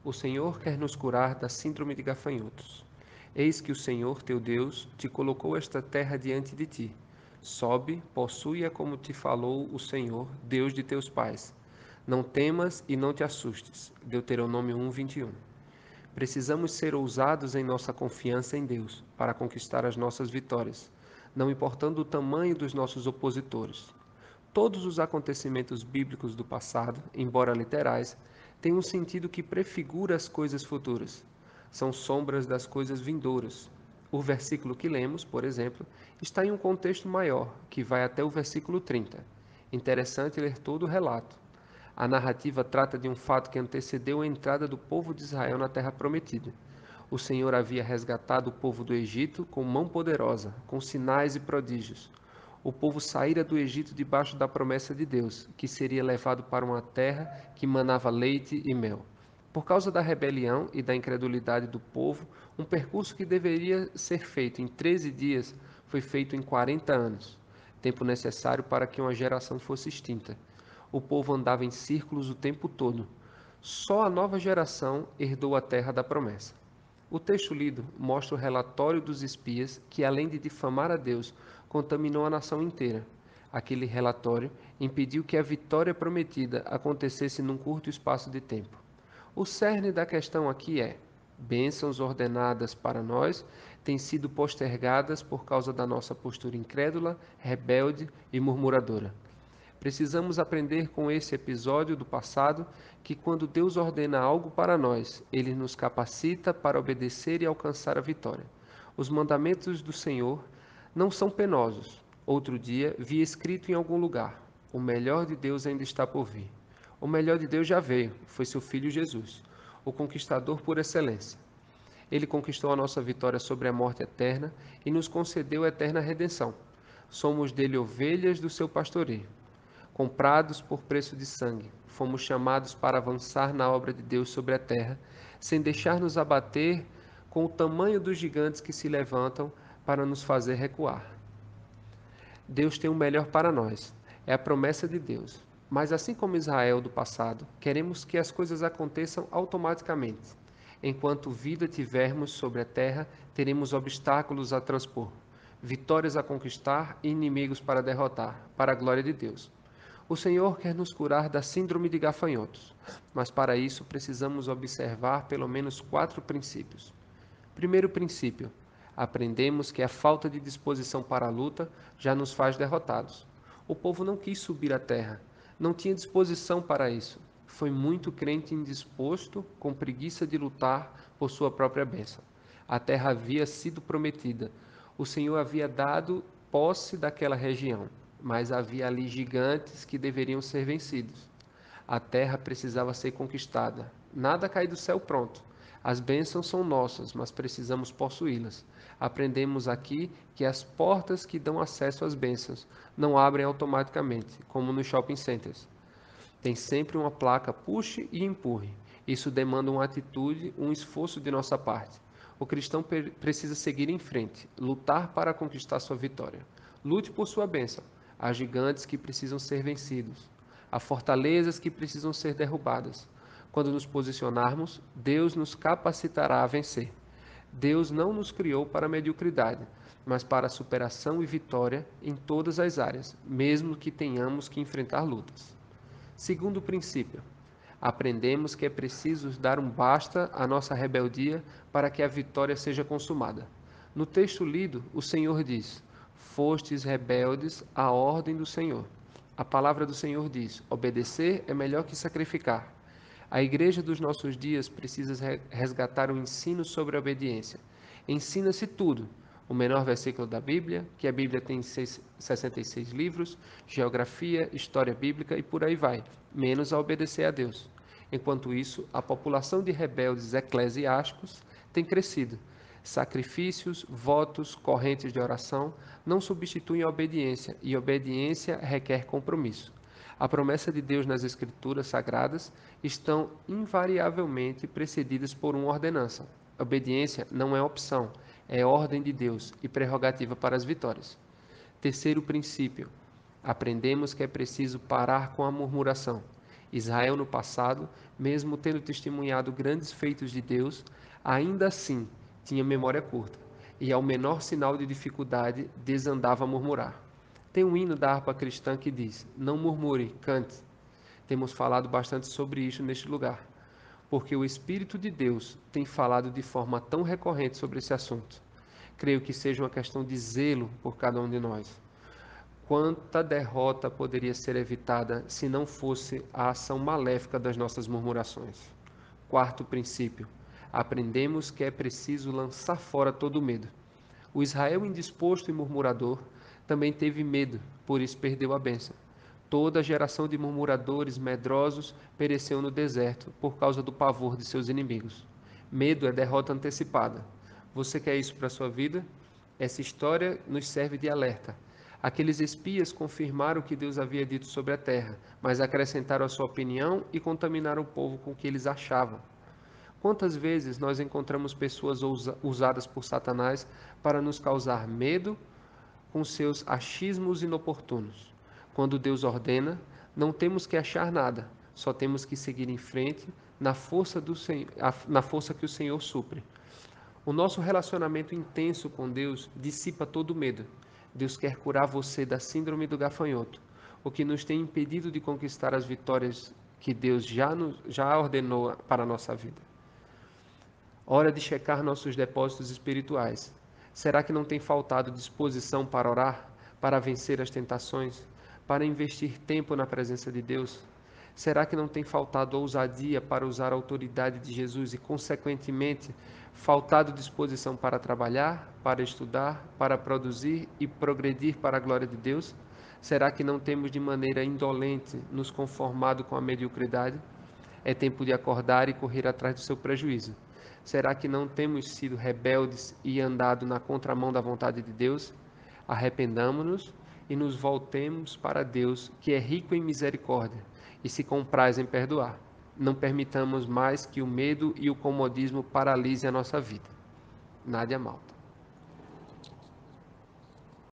O Senhor quer nos curar da síndrome de gafanhotos. Eis que o Senhor, teu Deus, te colocou esta terra diante de ti. Sobe, possui-a como te falou o Senhor, Deus de teus pais. Não temas e não te assustes. Deuteronômio 1:21. Precisamos ser ousados em nossa confiança em Deus para conquistar as nossas vitórias, não importando o tamanho dos nossos opositores. Todos os acontecimentos bíblicos do passado, embora literais, têm um sentido que prefigura as coisas futuras. São sombras das coisas vindouras. O versículo que lemos, por exemplo, está em um contexto maior, que vai até o versículo 30. Interessante ler todo o relato. A narrativa trata de um fato que antecedeu a entrada do povo de Israel na Terra Prometida. O Senhor havia resgatado o povo do Egito com mão poderosa, com sinais e prodígios. O povo saíra do Egito debaixo da promessa de Deus, que seria levado para uma terra que manava leite e mel. Por causa da rebelião e da incredulidade do povo, um percurso que deveria ser feito em 13 dias foi feito em 40 anos, tempo necessário para que uma geração fosse extinta. O povo andava em círculos o tempo todo. Só a nova geração herdou a terra da promessa. O texto lido mostra o relatório dos espias que, além de difamar a Deus, contaminou a nação inteira. Aquele relatório impediu que a vitória prometida acontecesse num curto espaço de tempo. O cerne da questão aqui é: bênçãos ordenadas para nós têm sido postergadas por causa da nossa postura incrédula, rebelde e murmuradora. Precisamos aprender com esse episódio do passado que quando Deus ordena algo para nós, Ele nos capacita para obedecer e alcançar a vitória. Os mandamentos do Senhor não são penosos. Outro dia vi escrito em algum lugar: o melhor de Deus ainda está por vir. O melhor de Deus já veio, foi seu Filho Jesus, o conquistador por excelência. Ele conquistou a nossa vitória sobre a morte eterna e nos concedeu a eterna redenção. Somos dele ovelhas do seu pastoreio, comprados por preço de sangue. Fomos chamados para avançar na obra de Deus sobre a terra, sem deixar-nos abater com o tamanho dos gigantes que se levantam para nos fazer recuar. Deus tem o melhor para nós. É a promessa de Deus. Mas assim como Israel do passado, queremos que as coisas aconteçam automaticamente. Enquanto vida tivermos sobre a terra, teremos obstáculos a transpor, vitórias a conquistar e inimigos para derrotar, para a glória de Deus. O Senhor quer nos curar da síndrome de gafanhotos, mas para isso precisamos observar pelo menos 4 princípios. Primeiro princípio: aprendemos que a falta de disposição para a luta já nos faz derrotados. O povo não quis subir à terra, não tinha disposição para isso. Foi muito crente indisposto, com preguiça de lutar por sua própria bênção. A terra havia sido prometida. O Senhor havia dado posse daquela região, mas havia ali gigantes que deveriam ser vencidos. A terra precisava ser conquistada. Nada cai do céu pronto. As bênçãos são nossas, mas precisamos possuí-las. Aprendemos aqui que as portas que dão acesso às bênçãos não abrem automaticamente, como nos shopping centers. Tem sempre uma placa puxe e empurre. Isso demanda uma atitude, um esforço de nossa parte. O cristão precisa seguir em frente, lutar para conquistar sua vitória. Lute por sua bênção. Há gigantes que precisam ser vencidos. Há fortalezas que precisam ser derrubadas. Quando nos posicionarmos, Deus nos capacitará a vencer. Deus não nos criou para a mediocridade, mas para a superação e vitória em todas as áreas, mesmo que tenhamos que enfrentar lutas. Segundo princípio: aprendemos que é preciso dar um basta à nossa rebeldia para que a vitória seja consumada. No texto lido, o Senhor diz: fostes rebeldes à ordem do Senhor. A palavra do Senhor diz: obedecer é melhor que sacrificar. A igreja dos nossos dias precisa resgatar o ensino sobre a obediência. Ensina-se tudo. O menor versículo da Bíblia, que a Bíblia tem 66 livros, geografia, história bíblica e por aí vai, menos a obedecer a Deus. Enquanto isso, a população de rebeldes eclesiásticos tem crescido. Sacrifícios, votos, correntes de oração não substituem a obediência, e obediência requer compromisso. A promessa de Deus nas Escrituras Sagradas estão invariavelmente precedidas por uma ordenança. Obediência não é opção, é ordem de Deus e prerrogativa para as vitórias. Terceiro princípio: aprendemos que é preciso parar com a murmuração. Israel no passado, mesmo tendo testemunhado grandes feitos de Deus, ainda assim tinha memória curta, e ao menor sinal de dificuldade desandava a murmurar. Tem um hino da harpa cristã que diz: Não murmure, cante. Temos falado bastante sobre isso neste lugar, porque o Espírito de Deus tem falado de forma tão recorrente sobre esse assunto. Creio que seja uma questão de zelo por cada um de nós. Quanta derrota poderia ser evitada se não fosse a ação maléfica das nossas murmurações? Quarto princípio: aprendemos que é preciso lançar fora todo medo. O Israel indisposto e murmurador também teve medo, por isso perdeu a bênção. Toda a geração de murmuradores medrosos pereceu no deserto por causa do pavor de seus inimigos. Medo é derrota antecipada. Você quer isso para a sua vida? Essa história nos serve de alerta. Aqueles espias confirmaram o que Deus havia dito sobre a terra, mas acrescentaram a sua opinião e contaminaram o povo com o que eles achavam. Quantas vezes nós encontramos pessoas usadas por Satanás para nos causar medo com seus achismos inoportunos? Quando Deus ordena, não temos que achar nada, só temos que seguir em frente na força, na força que o Senhor supre. O nosso relacionamento intenso com Deus dissipa todo medo. Deus quer curar você da síndrome do gafanhoto, o que nos tem impedido de conquistar as vitórias que Deus já ordenou para a nossa vida. Hora de checar nossos depósitos espirituais. Será que não tem faltado disposição para orar, para vencer as tentações, para investir tempo na presença de Deus? Será que não tem faltado ousadia para usar a autoridade de Jesus e, consequentemente, faltado disposição para trabalhar, para estudar, para produzir e progredir para a glória de Deus? Será que não temos de maneira indolente nos conformado com a mediocridade? É tempo de acordar e correr atrás do seu prejuízo. Será que não temos sido rebeldes e andado na contramão da vontade de Deus? Arrependamo-nos e nos voltemos para Deus, que é rico em misericórdia e se compraz em perdoar. Não permitamos mais que o medo e o comodismo paralisem a nossa vida. Nádia Malta.